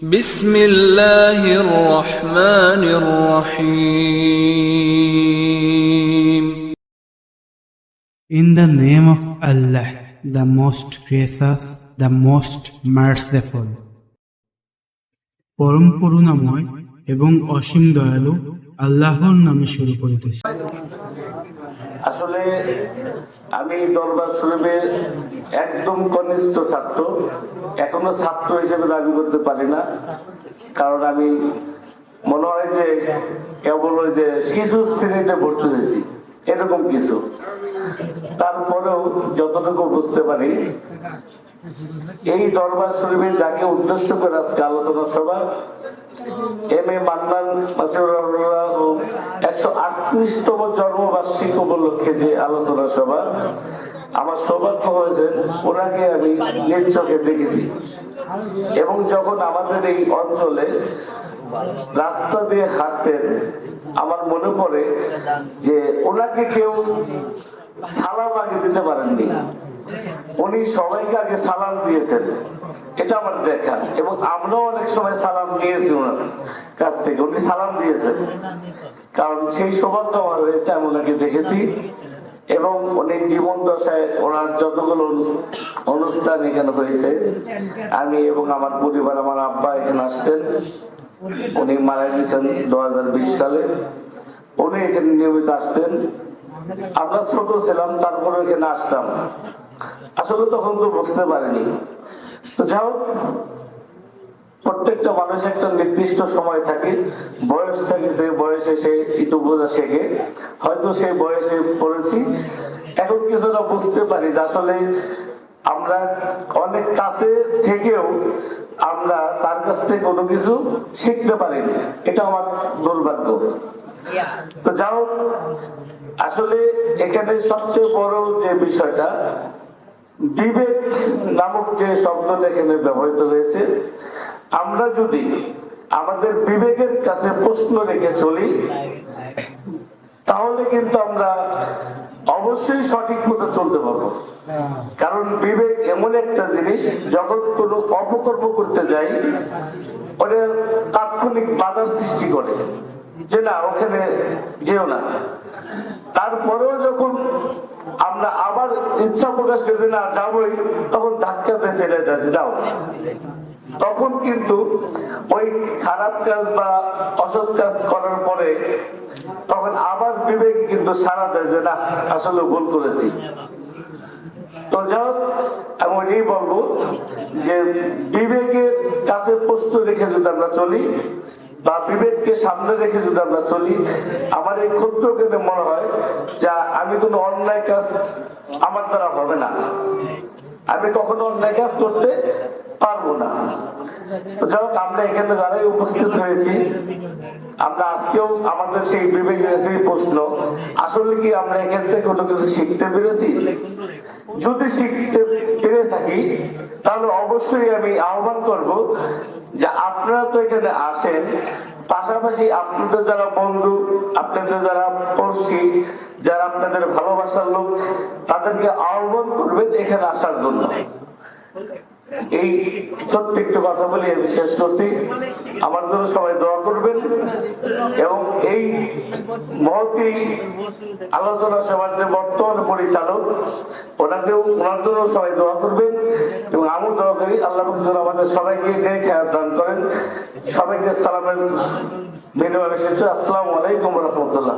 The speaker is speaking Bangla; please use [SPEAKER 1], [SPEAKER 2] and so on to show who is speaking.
[SPEAKER 1] بسم الله الرحمن الرحيم.
[SPEAKER 2] In the name of Allah, the most gracious, the most merciful. পরম করুণাময় এবং অসীম দয়ালু আল্লাহর নামে শুরু করিতেছি।
[SPEAKER 3] আসলে আমি দরবার শরীফের একদম কনিষ্ঠ ছাত্র, এখনো ছাত্র হিসেবে দাবি করতে পারি না, কারণ আমি মনে হয় যে কেবল ওই যে শিশু শ্রেণীতে ভর্তি হয়েছি এরকম কিছু। তারপরেও যতটুকু বুঝতে পারি, এই দরবার শরীফে যাকে উদ্দেশ্য করে আজকে আলোচনা সভা, এম.এ. মান্নান মাসিউর রহমানুল্লাহ 138তম জন্মবার্ষিকী উপলক্ষে যে আলোচনা সভা, আমার সৌভাগ্য হয়েছে ওনাকে আমি নিজ চোখে দেখেছি। এবং যখন আমাদের এই অঞ্চলে রাস্তা দিয়ে হাঁটতেন, আমার মনে পড়ে যে ওনাকে কেউ সালাম আগে দিতে পারেননি, উনি সবাইকে আগে সালাম দিয়েছেন, এটা আমার দেখা। এবং আমরাও অনেক সময় সালাম নিয়েছি ওনার কাছ থেকে, উনি সালাম দিয়েছেন, কারণ সেই সৌভাগ্য আমার হয়েছে, আমি ওনাকে দেখেছি। এবং উনি জীবন দশায় ওনার যতগুলো অনুষ্ঠান এখানে হয়েছে, আমি এবং আমার পরিবার, আমার আব্বা এখানে আসতেন, উনি মারা গেছেন 2020 সালে, উনি এখানে নিয়মিত আসতেন। আমরা ছোট ছিলাম, তারপরে এখানে আসতাম, আসলে তখন তো বুঝতে পারিনি। তো যাও, প্রত্যেকটা মানুষ একটা নির্দিষ্ট সময় থাকে, বয়স থাকে, সেই বয়সে সে একটু বোঝা শেখে। হয়তো সেই বয়সে পড়েছি, এখন কিছুটা বুঝতে পারি যে আসলে আমরা অনেক কাছে থেকেও আমরা তার কাছ থেকে কোনো কিছু শিখতে পারিনি, এটা আমার দুর্ভাগ্য। তো যাও, আসলে এখানে সবচেয়ে বড় যে বিষয়টা, বিবেক নামক যে শব্দটা এখানে ব্যবহৃত হয়েছে, আমরা যদি আমাদের বিবেকের কাছে প্রশ্ন রেখে চলি, তাহলে কিন্তু আমরা অবশ্যই সঠিক মতো চলতে পারবো। কারণ বিবেক এমন একটা জিনিস, যখন কোনো অপকর্ম করতে যাই, ওটা তাৎক্ষণিক বাধার সৃষ্টি করে যে না, ওখানে যেও না। তারপরেও যখন আমরা আবার ইচ্ছা প্রকাশ করে না যাবোই, তখন ধাক্কাতে ফেলে যাচ্ছে যাও, তখন কিন্তু ওই খারাপ কাজ বা অসৎ কাজ করার পরে তখন আবার বিবেক কিন্তু সাড়া দেয় যে না, আসলে ভুল করেছি। তো যাও, আমি ওইটাই বলবো যে বিবেকের কাছে প্রশ্ন রেখে যদি আমরা চলি, বা বিবেককে সামনে রেখে যদি আমরা চলি, আমার এই ক্ষুদ্র কিন্তু মনে হয় যে আমি কোনো অন্যায় কাজ আমার দ্বারা হবে না, আমি কখনো অন্যায় কাজ করতে পারবো না। যাই হোক, আমরা এখানে যারাই উপস্থিত হয়েছি, আমরা আজকেও আমাদের সেই বিবেকের সেই প্রশ্ন, আসলে কি আমরা এখান থেকে কোনো কিছু শিখতে পেরেছি? যদি শিখতে পেরে থাকি, তাহলে অবশ্যই আমি আহ্বান করব যে আপনারা তো এখানে আসেন, পাশাপাশি আপনাদের যারা বন্ধু, আপনাদের যারা পড়শি, যারা আপনাদের ভালোবাসার লোক, তাদেরকে আহ্বান করবেন এখানে আসার জন্য। এই ছোট্ট একটু কথা বলে আমি শেষ করছি। আমার জন্য সবাই দোয়া করবেন, এবং এই মহতি আলোচনা সভার যে বর্তমান পরিচালক, ওনার জন্য সবাই দোয়া করবেন, এবং আমিও দোয়া করি আল্লাহ আমাদের সবাইকে খেয়াল দান করেন। সবাইকে সালামের বিনিময়ে শেষ। আসসালামু আলাইকুম ওয়া রাহমাতুল্লাহ।